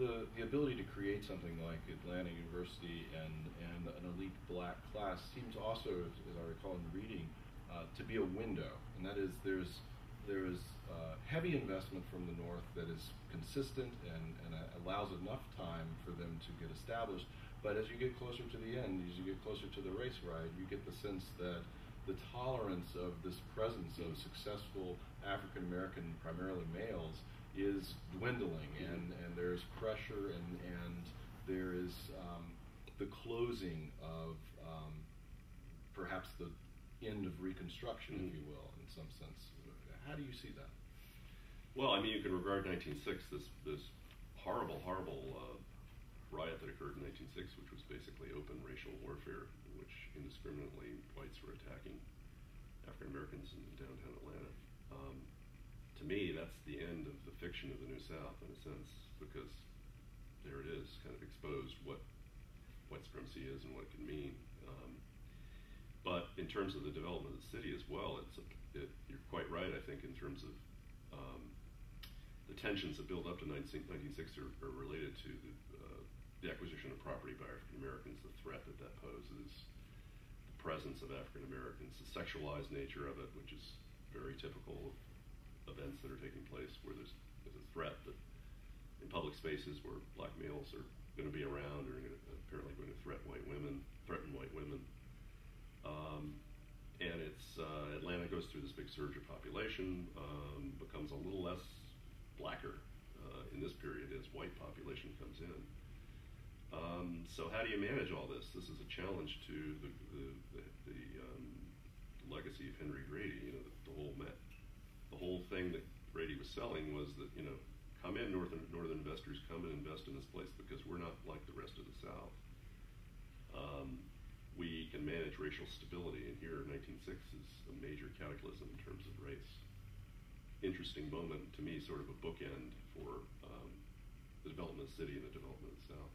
the ability to create something like Atlanta University and an elite black class seems also, as I recall in reading, to be a window, and that is there's heavy investment from the North that is consistent and allows enough time for them to get established. But as you get closer to the end, as you get closer to the race ride, you get the sense that the tolerance of this presence of successful African American, primarily males, is dwindling, and there's pressure, and there is the closing of perhaps the end of Reconstruction, if you will, in some sense. How do you see that? Well, I mean, you can regard 1906, this horrible riot that occurred in 1906, which was basically open racial warfare, in which indiscriminately whites were attacking African Americans in downtown Atlanta. To me, that's the end of the fiction of the New South, in a sense, because there it is, kind of exposed what white supremacy is and what it can mean. But in terms of the development of the city as well, you're quite right, I think, in terms of the tensions that build up to 1906 are related to the acquisition of property by African Americans, the threat that poses, the presence of African Americans, the sexualized nature of it, which is very typical of events that are taking place where there's a threat that in public spaces where black males are going to be around or apparently going to threaten white women. And Atlanta goes through this big surge of population, becomes a little less blacker in this period as white population comes in. So how do you manage all this? This is a challenge to the legacy of Henry Grady. You know, the whole thing that Grady was selling was that, you know, come in, northern investors, come and invest in this place because we're not like the rest of the South. We can manage racial stability, and here 1906 is a major cataclysm in terms of race. Interesting moment, to me, sort of a bookend for the development of the city and the development of the South.